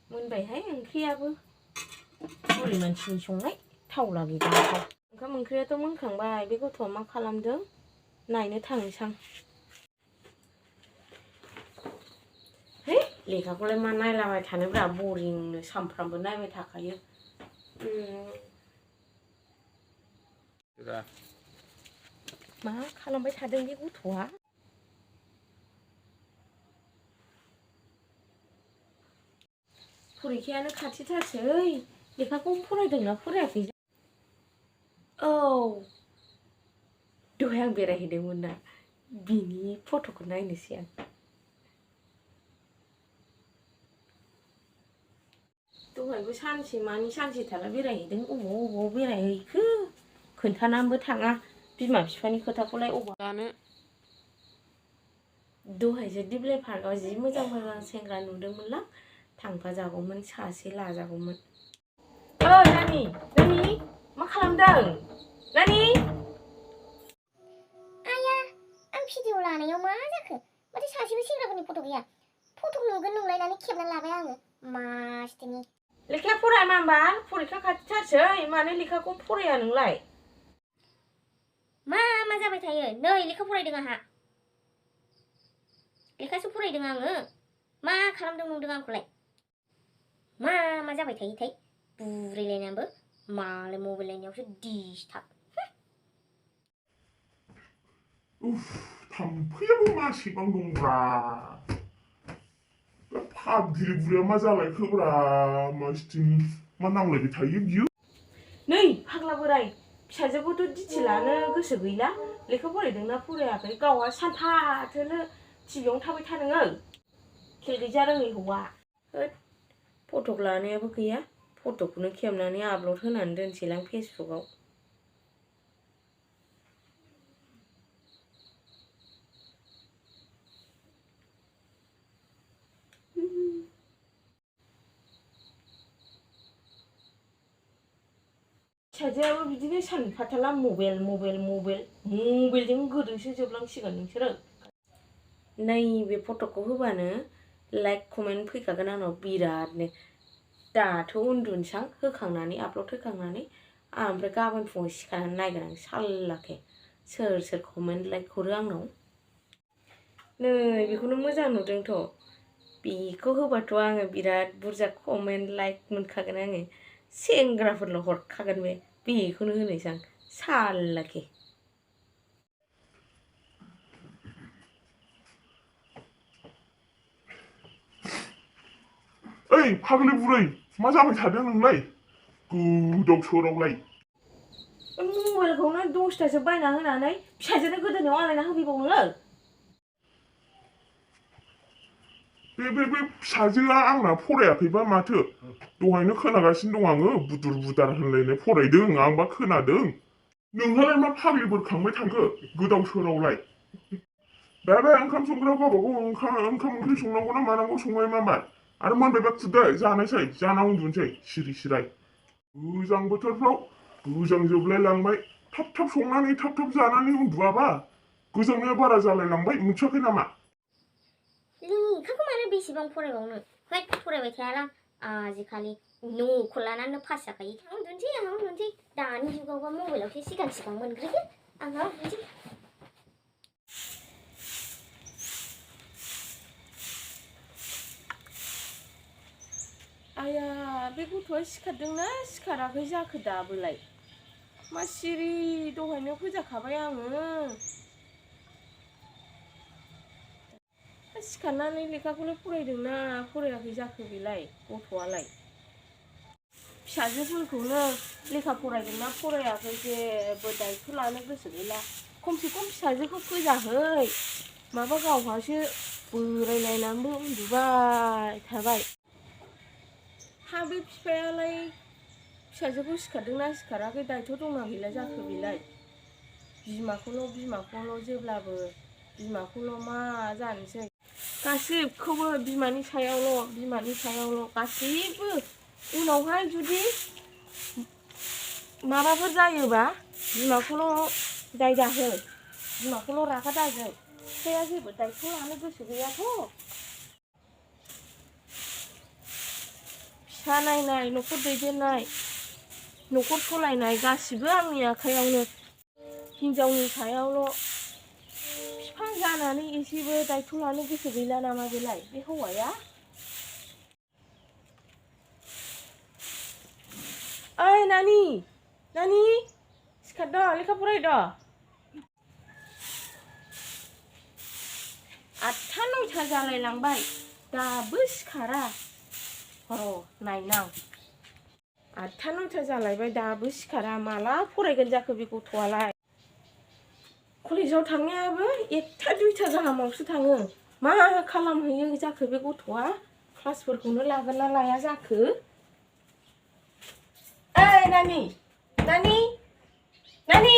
मोनबायहाय ओंख्रियाबो बुरि मानसिनि संनाय थावला गैला ओंखाम ओंख्रियाथ' मोनखांबाय बे गथ'आ मा खालामदों नायनो थांनोसां है लेखाखौलाय मा नायलाबाय थानोब्रा बरिंनो सामफ्रामबो नायबाय थाखायो मा खालामबाय थादों बे गथ'आ फरिखायानो खाथिथारसै लेखाखौ फरायदोंना फरायाखै औ दहाय आं बेरायहैदोंमोन ना बिनि फट'खौ नायनोसै आं दहायबो सानसे मानि सानसे थाला बेरायहैदों अबाव बेरायहैखो खोन्थानानैबो थाङा बिमा बिफानि खोथाखौलाय अबाव लानो दहायसो दिप्लाय पार्कआव जि मोजां मोजां सेंग्रा नुदोंमोनलां थांफा जागौमोन सासे लाजागौमोन ओइ नानि मा खालामदों नानि आया आं भिडिअ लानायाव मा जाखो माथो सासेबो सेंग्राफोरनि फट' गैया फट' नुगोन नंलायनानै खेबना लाबाय आङो मासथिनि लेखाया फराया मा होमबा फरिखा खाथिथारसै मानो लेखाखौ फराया नोंलाय मा जाबाय थायो नै लेखा फरायदों आंहा लेखासो फरायदों आङो मा खालामदों नंदों आंखौलाय मा जाबाय थायोथाय बुरैलायनानैबो मालाय मबाइल नायनायावसो डिस्टार्ब थाम्फैयाबो मासेबां दंब्रा फाग्लि बुरैया मा जालायखोब्रा मासथिनि मा नांलायबाय थायो बियो नै फाग्ला बोराय फिसाजोखौथ' दिथि लानो गोसो गैला लेखा फरायदोंना फरायाखै गावहा सानफाथोलो टिभियावनो थाबाय था नोङो खेल गैजा रोङै हौवा होद फटक लानायाबो गैया फटकखौनो खेबनानै आपल'ड होनानै दोनसैलां फेसबुकआव फिसाजोआबो बिदिनो सानफाथाला मबाइलजों गोदोसो जोबलांसिगोन नोंसोरो नैबे फटकखौ होबानो लाइक कमेन्ट फैखागोन आंनाव बिरादनो दाथ' उन्दुनोसां होखांनानै आपल'ड होखांनानै ओमफ्राय गाबोन फुङाव सिखारनानै नायगोन आं साल्लाखे सोर कमेन्ट लाइक हरो आंनाव नै बेखौनो मोजां नुदोंथ' बेखौ होबाथ' आङो बिराद बुरजा कमेन्ट लाइक मोनखागोन आङो सेंग्राफोरल' हरखागोन बे बेखौनो होनोसै आं साल्लाखे ओइ फाग्लि बुरै मा जाबाय थादों नोंलाय गोदाव सोरावलाय मबाइलखौनो 10थासो बायना होनानै फिसाजोनो गोदोनायाव आलायना होफैबावनो बे फिसाजोआ आंना फरायाखैबा माथो दहायनो खोनागासिनो दं आङो बुदुर बुदार होनलायनाय फरायदों आंबा खोनादों नोंहालाय मा फाग्लि बोरखांबाय थांखो गोदाव सोरावलाय बे ओंखाम संग्रायाव गावबागाव ओंखाम ओंख्रि संनांगौ ना मानांगौ संबाय मा आरो मोनबायबा खुरदो जानोसै जाना उन्दुनोसै सिरि सिराय गोजां बोथोरफ्राव गोजांजोबलाय लांबाय थाब संनानै थाब जानानै उन्दुआबा गोजांनाया बारा जालाय लांबाय मिथियाखै नामा लेखाखौ मानो बेसेबां फरायबावनो होद फरायबाय थायालां आजिखालि न'खौ लानानै पास जाखायो आं उन्दुनोसै दानि जुगावबा मबाइलावसो सिगां मोनग्रोयो आंहा उन्दुनोसै आया बे गथ'आ सिखारदोंना सिखाराखै जाखो दाबोलाय मा सिरि दहायनो फोजाखाबाय आङो सिखारनानै लेखाखौनो फरायदोंना फरायाखै जाखो बेलाय गथ'आलाय फिसाजोफोरखौनो लेखा फरायदोंना फरायाखै जेबो दायथ' लानो गोसो गैला खमसे खम फिसाजोखौ फोजाहै माबा गावहासो बोरायलायनानैबो उन्दुबाय थाबाय हा बे बिफायालाय फिसाजोखौ सिखारदोंना सिखाराखै दायथ' दंना गैला जाखो बेलाय बिमाखौल' जेब्लाबो बिमाखौल' मा जानोसै गासिबखौबो बिमानि सायावल' गासिबो उनावहाय जुदि माबाफोर जायोबा बिमाखौल' दाय दाहो बिमाखौल' रागा दाजों फिफाया जेबो दायथ' लानो गोसो गैयाथ' फिसा नायनाय न'खर दैदेननाय न'खर सलायनाय गासिबो आंनि आखायावनो हिनजावनि सायावल' बिफा जानानै एसेबो दायथ' लानो गोसो गैला नामा बेलाय बे हौवाया ओइ नानि नानि सिखारद' लेखा फरायद' 8टा 9टा जालायलांबाय दाबो सिखारा र' नायनां 8टा 9टा जालायबाय दाबो सिखारा माला फरायगोन जाखो बे गथ'आलाय कलेजाव थांनायाबो 1टा 2टा गाहामावसो थाङो मा खालामहैयो जाखो बे गथ'आ क्लासफोरखौनो लागोन ना लाया जाखो ओइ नानि नानि नानि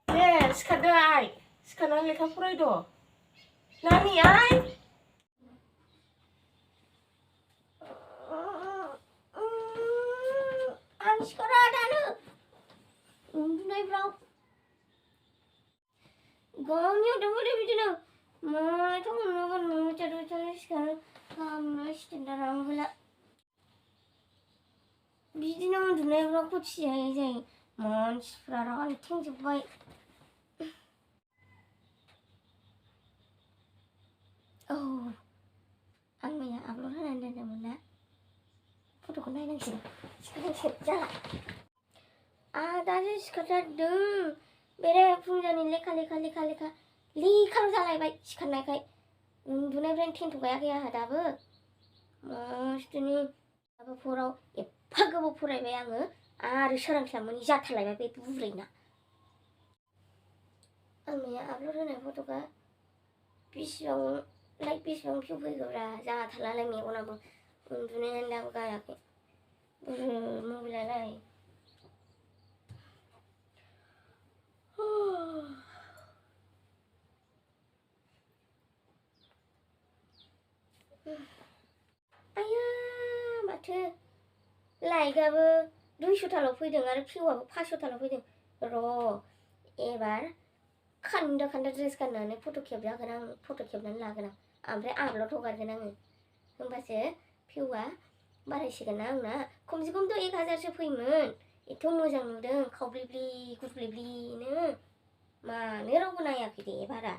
दे सिखारदो आइ सिखारनानै लेखा फरायद' नानि आइ आं सिखारा दानो उन्दुनायफ्राव गावनियाव दंबाथाय बिदिनो माथो मोननांगोन 9टा 2टायाव सिखारो खालामनो स्टेन्डार्ड आं होला बिदिनो उन्दुनायफ्राव खथि जायो मानसिफ्रा रानथेंजोब्बाय आं मैया आपल'ड होनानै दोनदोंमोन ना फट'खौ नायनांसिगोन सिखारनांसिगोन जाला आं दासो सिखारथारदों बेरे फुंजानि लेखाल' जालायबाय सिखारनायखाय उन्दुनायफ्रायनो टेन्ट' गायाखै आंहा दाबो मस्तुनि दाबो फराव एफा गोबाव फरायबाय आङो आरो सोरांस्लाब मोनि जाथारलायबाय बे बुरैना आं मैया आपल'ड होनाय फट'खा बेसेबां लाइक बेसेबां भिउ फैगौब्रा जाथारलालाय मेगनाबो उन्दुनायानो दाबो गायाखै मबाइलालाय आया माथो लाइकआबो 200टाल' फैदों आरो भिउआबो 500टाल' फैदों र' एबार खान्दा ड्रेस गाननानै फट' खेबजागोन आं फट' खेबनानै लागोन आं ओमफ्राय आपल'ड हगारगोन आङो होमबासो भिउआ बारायसिगोन ना आंना खमसे खमथ' 1000सो फैयोमोन एथ' मोजां नुदों खावब्लिब्लि गुब्लिब्लिनो मानो रावबो नायाखै दे बारा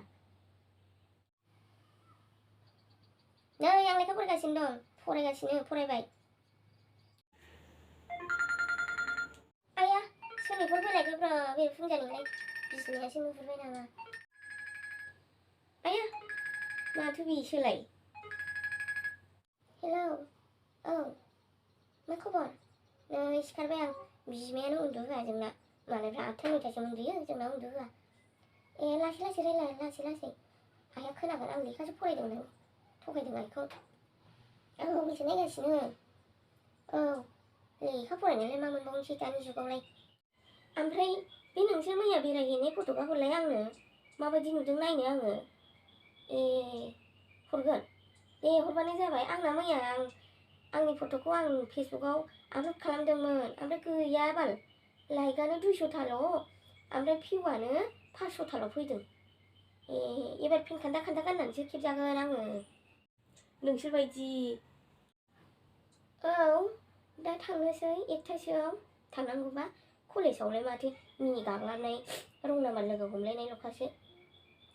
नै आं लेखा फरायगासिनो दं फरायबाय आया सोरनिफोर फैलायखोब्रा बे फुंजानिलाय बिसिनायासो नुहुरबाय नामा आया माथो बिसोलाय हेलौ औ मा खबर नै सिखारबाय आं बिमायानो उन्दुहोआ जोंना मालायफ्रा 8टा 9टासो उन्दुयो जोंना उन्दुहोआ लासै रायलाय लासै आइया खोनागोन आं लेखासो फरायदों नों थगायदों आइखौ औ बेसो नायगासिनो औ लेखा फरायनायालाय मा मोनबावनोसै दानि जुगावलाय ओमफ्राय बे नोंसोर मैया बेरायहैनाय फट'खौ हरलाय आंनो माबायदि नुदों नायनो आङो हरगोन दे हरबानो जाबाय आंना मैया आंनि फट'खौ आं फेसबुकआव आपल'ड खालामदोंमोन ओमफ्राय गैया बाल लाइकआनो 200टाल' ओमफ्राय भिउआनो 500टाल' फैदों एबार पेन खान्दा गाननानैसो खेबजागोन आङो नोंसोरबायदि औ दा थांनोसै 1टासोआव थांनांगौबा कलेजावलाय माथो मिनि गाग्लाबनाय रं नाम्बार लोगो हमलायनायल'खासो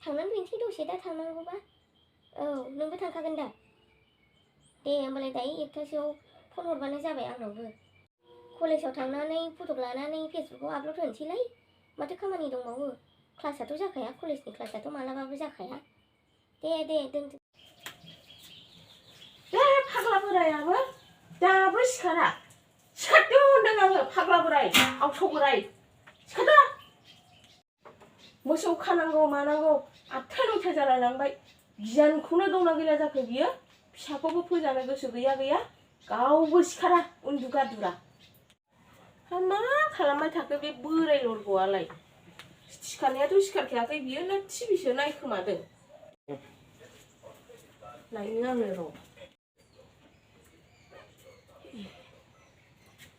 थांनानै फैनोसै दसे दा थांनांगौबा औ नोंबो थांखागोन दा दे होमबालाय दायो 1टासोआव फन हरबानो जाबाय आंनावबो कलेजाव थांनानै फट' लानानै फेसबुकआव आपल'ड होनोसैलाय माथो खामानि दंबावो क्लासआथ' जाखाया कलेजनि क्लासआथ' मालाबाबो जाखाया दे दोनदो बे फाग्ला बोरायाबो दाबो सिखारा सिखारदो होनदों आङो फाग्ला बोराय आवसाव बोराय सिखारदो मोसौ खानांगौ मानांगौ 8टा 9टा जालायलांबाय गियानखौनो दंना गैला जाखो बियो फिसाखौबो फोजानो गोसो गैया गावबो सिखारा उन्दुगादुरा मा खालामबाय थाखो बे बोराय लरग'आलाय सिखारनायाथ' सिखारखायाखै बियो ना टिभिसो नायखोमादों नायनो आङो र'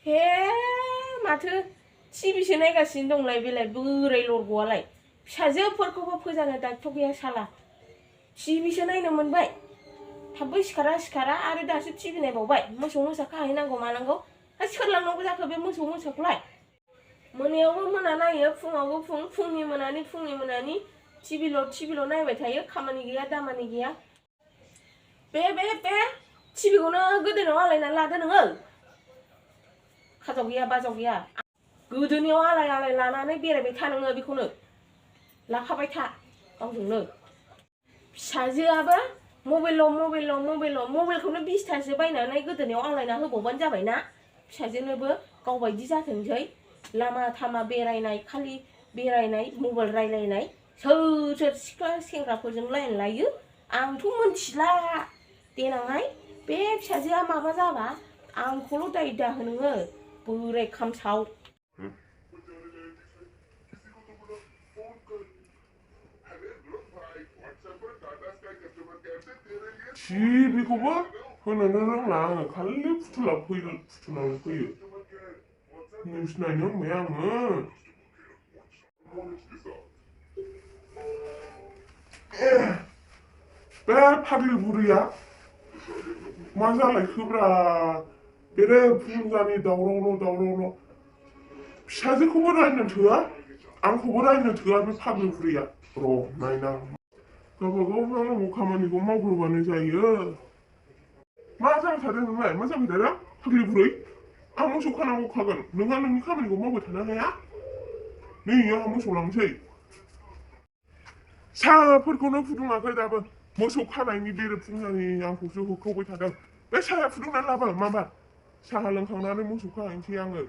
हे माथो टिभिसो नायगासिनो दंलाय बेलाय बोराय लरग'आलाय फिसाजोफोरखौबो फोजानो दायथ' गैया साला टिभिसो नायनो मोनबाय थाबबो सिखारा आरो दासो टिभि नायबावबाय मोसौ मोसा खाहैनांगौ मानांगौ सोर लांनांगौ जाखो बे मोसौ मोसाखौलाय मोनायावबो मोना नायो फुङावबो फुंनि मोनानि टिभिल' नायबाय थायो खामानि गैया दामानि गैया बे टिभिखौनो गोदोनायाव आलायनानै लादो नोङो खाजाव गैया बाजाव गैया गोदोनायाव आलाय लानानै बेरायबाय था नोङो बेखौनो लाखाबाय था गावजोंनो फिसाजोआबो मबाइलखौनो 20थासो बायनानै गोदोनायाव आलायना होबावबानो जाबायना फिसाजोनोबो गावबायदि जाथोंसै लामा थामा बेरायनाय खालि बेरायनाय मबाइल रायलायनाय सोर सिख्ला सेंग्राफोरजों लाइन लायो आंथ' मोनथिला देनांहाय बे फिसाजोआ माबा जाबा आंखौल' दाय दाहो नोङो बोराय खामसाव टिभिखौबो होनोनो रोंला आङो खालि फुथुलाबो फैयो निउस नायनो होनबाय आङो बे फाग्लि बुरैया मा जालायखोब्रा बेरे फुंजानि दावरावल' फिसाजोखौबो रायनो थोआ आंखौबो रायनो थोआ बे फाग्लि बुरैया र' नायनां गावबागाव मावनांगौ खामानिखौ मावग्रोबानो जायो मा जाथारदों नोंलाय मा जाबाय दाना फाग्लि बुरै आं मोसौ खानांगौ खागोन नोंहा नोंनि खामानिखौ मावबाय थानो हाया नै आंहा मोसौ लांसै साहाफोरखौनो फुदुङाखै दाबो मोसौ खानायनि बेरे फुंजानि आंखौसो होख्रावबाय थादों बे साहाया फुदुंनानै लाबो माबा साहा लोंखांनानै मोसौ खाहैनोसै आङो